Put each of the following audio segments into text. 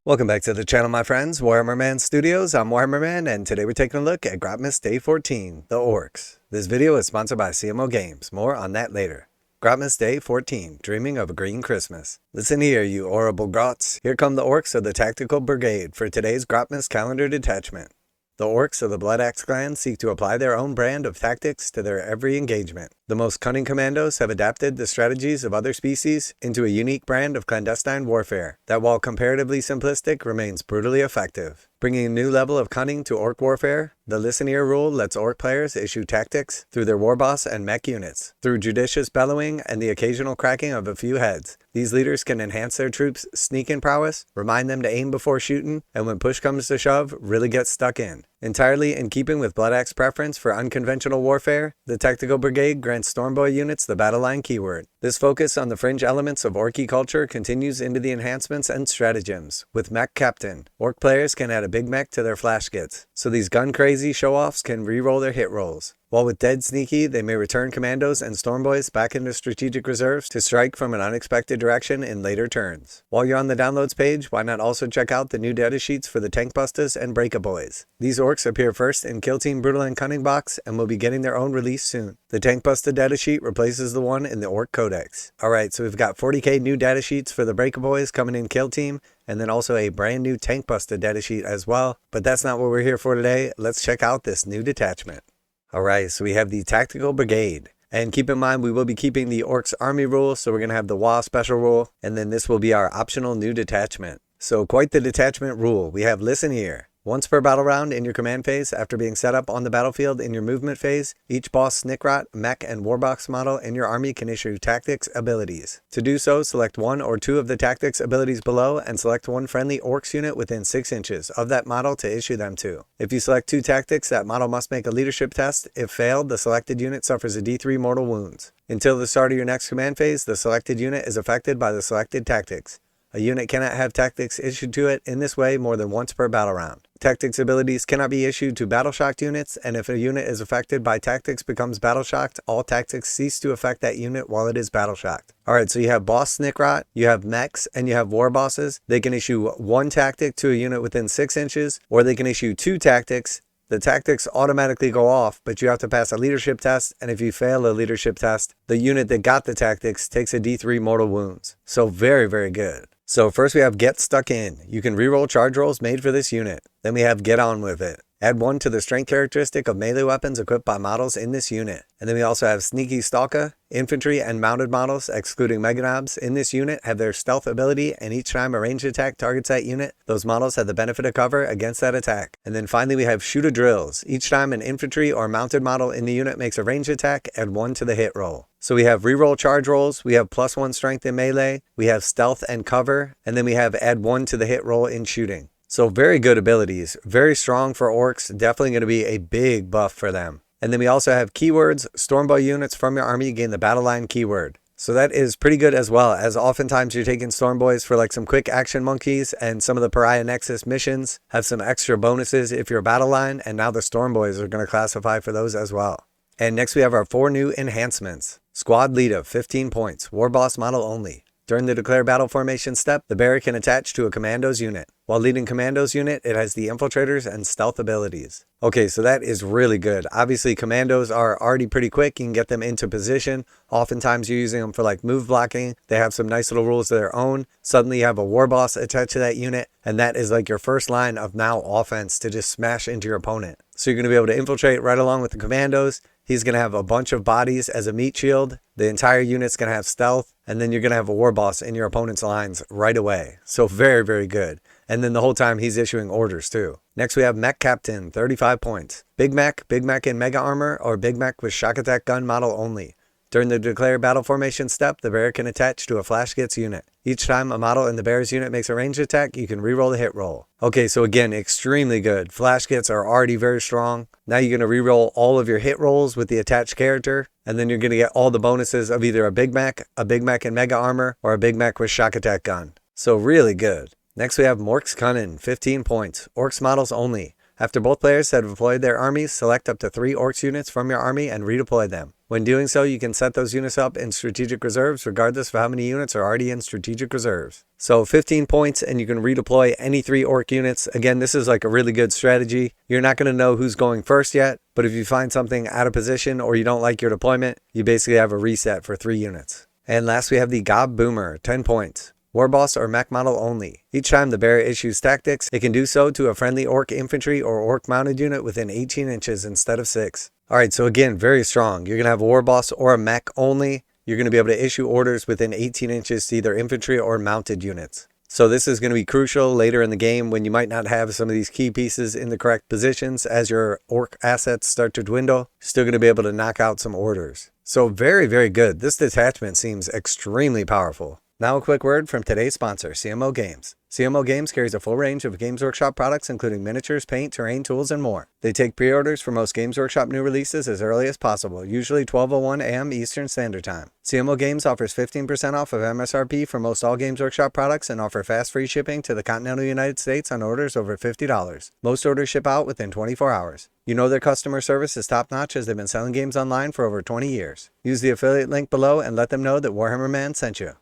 Welcome back to the channel, my friends. Warhammer Man Studios. I'm Warhammer Man, and today we're taking a look at Grotmas Day 14, the Orcs. This video is sponsored by CMO Games. More on that later. Grotmas Day 14, Dreaming of a Green Christmas. Listen here, you horrible grots. Here come the Orcs of the Tactical Brigade for today's Grotmas calendar detachment. The Orcs of the Blood Axe clan seek to apply their own brand of tactics to their every engagement. The most cunning commandos have adapted the strategies of other species into a unique brand of clandestine warfare that, while comparatively simplistic, remains brutally effective. Bringing a new level of cunning to orc warfare, the Listen Here rule lets orc players issue tactics through their warboss and mech units. Through judicious bellowing and the occasional cracking of a few heads, these leaders can enhance their troops' sneak-in prowess, remind them to aim before shooting, and when push comes to shove, really get stuck in. Entirely in keeping with Blood Axe preference for unconventional warfare, the Tactical Brigade grants Stormboy units the battle line keyword. This focus on the fringe elements of Orky culture continues into the Enhancements and Stratagems. With Mech Captain, Orc players can add a big mech to their flash kits, so these gun-crazy show-offs can re-roll their hit rolls. While with Dead Sneaky, they may return commandos and Stormboys back into strategic reserves to strike from an unexpected direction in later turns. While you're on the downloads page, why not also check out the new data sheets for the Tankbusters and Breakaboys. These orcs appear first in Kill Team Brutal and Cunning box and will be getting their own release soon. The Tankbuster data sheet replaces the one in the Orc Codex. Alright, so we've got 40k new data sheets for the Breakaboys coming in Kill Team, and then also a brand new Tankbuster data sheet as well. But that's not what we're here for today. Let's check out this new detachment. Alright, so we have the Tactical Brigade. And keep in mind, we will be keeping the Orcs Army rule, so we're going to have the WA special rule, and then this will be our optional new detachment. So quite the detachment rule. We have Listen Here. Once per battle round in your command phase, after being set up on the battlefield in your movement phase, each boss, snickrot, mech, and warbox model in your army can issue tactics abilities. To do so, select one or two of the tactics abilities below and select one friendly orcs unit within 6 inches of that model to issue them to. If you select two tactics, that model must make a leadership test. If failed, the selected unit suffers a D3 mortal wounds. Until the start of your next command phase, the selected unit is affected by the selected tactics. A unit cannot have tactics issued to it in this way more than once per battle round. Tactics abilities cannot be issued to battle-shocked units, and if a unit is affected by tactics becomes battle-shocked, all tactics cease to affect that unit while it is battle-shocked. Alright, so you have boss snickrot, you have mechs, and you have war bosses. They can issue one tactic to a unit within 6 inches, or they can issue two tactics. The tactics automatically go off, but you have to pass a leadership test, and if you fail a leadership test, the unit that got the tactics takes a D3 mortal wounds. So very, very good. So first we have Get Stuck In. You can reroll charge rolls made for this unit. Then we have Get On With It. Add 1 to the strength characteristic of melee weapons equipped by models in this unit. And then we also have Sneaky Stalker. Infantry and mounted models, excluding Meganobs, in this unit have their stealth ability, and each time a ranged attack targets that unit, those models have the benefit of cover against that attack. And then finally we have Shoot a Drills. Each time an infantry or mounted model in the unit makes a ranged attack, add 1 to the hit roll. So we have reroll charge rolls, we have +1 strength in melee, we have stealth and cover, and then we have add 1 to the hit roll in shooting. So very good abilities, very strong for orcs, definitely going to be a big buff for them. And then we also have keywords. Stormboy units from your army gain the battle line keyword. So that is pretty good as well, as oftentimes you're taking Stormboys for like some quick action monkeys, and some of the Pariah Nexus missions have some extra bonuses if you're battle line, and now the Stormboys are going to classify for those as well. And next we have our 4 new enhancements. Squad Leader, 15 points, Warboss model only. During the Declare Battle Formation step, the bearer can attach to a Commandos unit. While leading Commandos unit, it has the Infiltrators and Stealth abilities. Okay, so that is really good. Obviously, Commandos are already pretty quick. You can get them into position. Oftentimes, you're using them for like move blocking. They have some nice little rules of their own. Suddenly, you have a Warboss attached to that unit, and that is like your first line of now offense to just smash into your opponent. So you're going to be able to infiltrate right along with the Commandos. He's going to have a bunch of bodies as a meat shield. The entire unit's going to have stealth, and then you're going to have a Warboss in your opponent's lines right away. So very, very good. And then the whole time he's issuing orders too. Next we have Mech Captain, 35 points. Big Mech in Mega Armor, or Big Mech with Shock Attack Gun model only. During the Declare Battle Formation step, the bearer can attach to a Flash Gets unit. Each time a model in the bearer's unit makes a ranged attack, you can reroll the hit roll. Okay, so again, extremely good. Flash Gets are already very strong. Now you're going to reroll all of your hit rolls with the attached character, and then you're going to get all the bonuses of either a Big Mech in Mega Armor, or a Big Mech with Shock Attack Gun. So really good. Next we have Mork's Cunnin, 15 points. Orcs models only. After both players have deployed their armies, select up to 3 orcs units from your army and redeploy them. When doing so, you can set those units up in strategic reserves regardless of how many units are already in strategic reserves. So 15 points and you can redeploy any 3 orc units. Again, this is like a really good strategy. You're not going to know who's going first yet, but if you find something out of position or you don't like your deployment, you basically have a reset for 3 units. And last we have the Gob Boomer, 10 points. Warboss or mech model only. Each time the bearer issues tactics, it can do so to a friendly orc infantry or orc mounted unit within 18 inches instead of 6. Alright, so again, very strong. You're going to have a warboss or a mech only. You're going to be able to issue orders within 18 inches to either infantry or mounted units. So this is going to be crucial later in the game when you might not have some of these key pieces in the correct positions. As your orc assets start to dwindle, you're still going to be able to knock out some orders. So very, very good. This detachment seems extremely powerful. Now a quick word from today's sponsor, CMO Games. CMO Games carries a full range of Games Workshop products including miniatures, paint, terrain, tools, and more. They take pre-orders for most Games Workshop new releases as early as possible, usually 12:01 a.m. Eastern Standard Time. CMO Games offers 15% off of MSRP for most all Games Workshop products and offer fast free shipping to the continental United States on orders over $50. Most orders ship out within 24 hours. You know their customer service is top-notch as they've been selling games online for over 20 years. Use the affiliate link below and let them know that Warhammer Man sent you.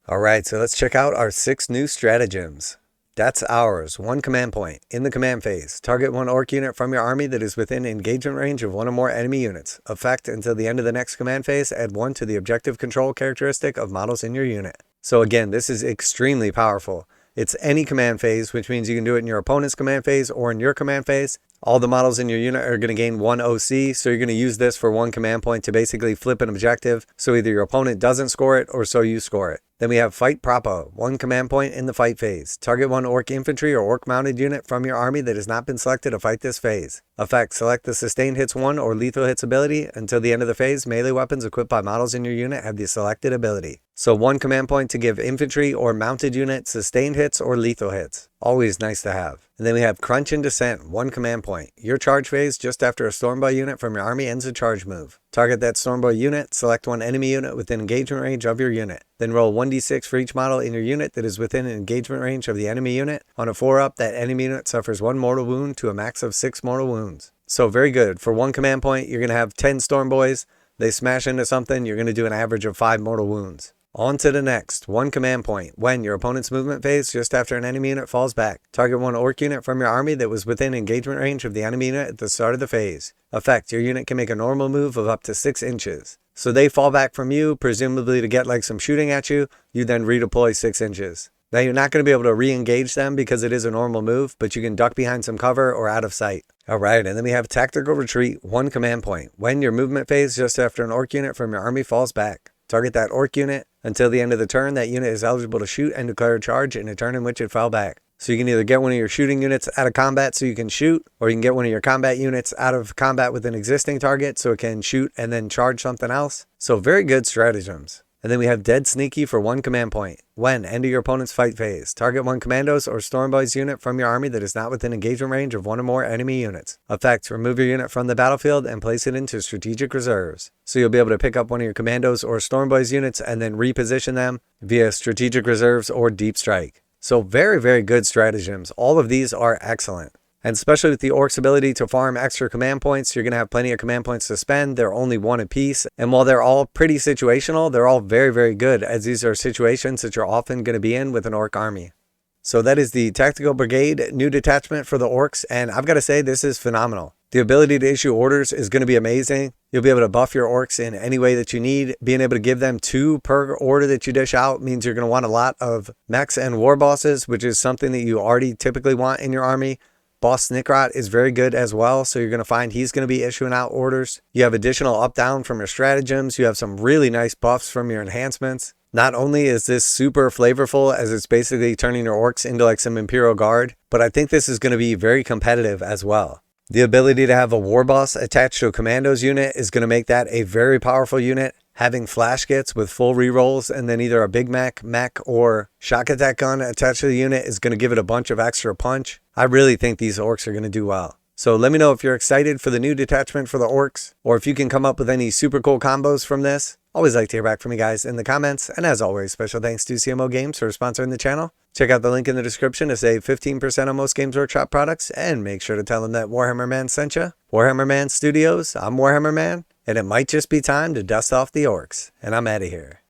Alright, so let's check out our 6 new stratagems. That's ours. 1 command point. In the command phase, target 1 orc unit from your army that is within engagement range of 1 or more enemy units. Effect until the end of the next command phase, add 1 to the objective control characteristic of models in your unit. So again, this is extremely powerful. It's any command phase, which means you can do it in your opponent's command phase or in your command phase. All the models in your unit are going to gain 1 OC, so you're going to use this for 1 command point to basically flip an objective, so either your opponent doesn't score it or so you score it. Then we have Fight Propo, 1 command point in the fight phase. Target 1 orc infantry or orc mounted unit from your army that has not been selected to fight this phase. Effect, select the sustained hits 1 or lethal hits ability. Until the end of the phase, melee weapons equipped by models in your unit have the selected ability. So 1 command point to give infantry or mounted unit sustained hits or lethal hits. Always nice to have. And then we have Crunch and Descent, 1 command point. Your charge phase just after a Stormboy unit from your army ends a charge move. Target that Stormboy unit, select 1 enemy unit within engagement range of your unit. Then roll 1d6 for each model in your unit that is within engagement range of the enemy unit. On a 4-up, that enemy unit suffers 1 mortal wound to a max of 6 mortal wounds. So very good. For 1 command point, you're going to have 10 Stormboys. They smash into something, you're going to do an average of 5 mortal wounds. On to the next, 1 command point. When your opponent's movement phase just after an enemy unit falls back. Target 1 orc unit from your army that was within engagement range of the enemy unit at the start of the phase. Effect, your unit can make a normal move of up to 6 inches. So they fall back from you, presumably to get like some shooting at you. You then redeploy 6 inches. Now you're not going to be able to re-engage them because it is a normal move, but you can duck behind some cover or out of sight. Alright, and then we have Tactical Retreat, 1 command point. When your movement phase just after an orc unit from your army falls back. Target that orc unit. Until the end of the turn, that unit is eligible to shoot and declare a charge in a turn in which it fell back. So you can either get one of your shooting units out of combat so you can shoot, or you can get one of your combat units out of combat with an existing target so it can shoot and then charge something else. So very good stratagems. And then we have Dead Sneaky for 1 command point. When, end of your opponent's fight phase. Target 1 commandos or Stormboyz unit from your army that is not within engagement range of 1 or more enemy units. Effect, remove your unit from the battlefield and place it into strategic reserves. So you'll be able to pick up one of your commandos or Stormboyz units and then reposition them via strategic reserves or deep strike. So very, very good stratagems. All of these are excellent. And especially with the orcs' ability to farm extra command points, you're going to have plenty of command points to spend. They're only 1 apiece. And while they're all pretty situational, they're all very, very good, as these are situations that you're often going to be in with an orc army. So that is the Tactical Brigade new detachment for the orcs. And I've got to say, this is phenomenal. The ability to issue orders is going to be amazing. You'll be able to buff your orcs in any way that you need. Being able to give them 2 per order that you dish out means you're going to want a lot of mechs and war bosses, which is something that you already typically want in your army. Boss Snickrot is very good as well, so you're going to find he's going to be issuing out orders. You have additional up-down from your stratagems. You have some really nice buffs from your enhancements. Not only is this super flavorful as it's basically turning your orcs into like some Imperial Guard, but I think this is going to be very competitive as well. The ability to have a war boss attached to a commandos unit is going to make that a very powerful unit. Having flash kits with full rerolls and then either a big mech, or shock attack gun attached to the unit is going to give it a bunch of extra punch. I really think these orcs are going to do well. So let me know if you're excited for the new detachment for the orcs, or if you can come up with any super cool combos from this. Always like to hear back from you guys in the comments, and as always, special thanks to CMO Games for sponsoring the channel. Check out the link in the description to save 15% on most Games Workshop products, and make sure to tell them that Warhammer Man sent you. Warhammer Man Studios, I'm Warhammer Man, and it might just be time to dust off the orcs, and I'm out of here.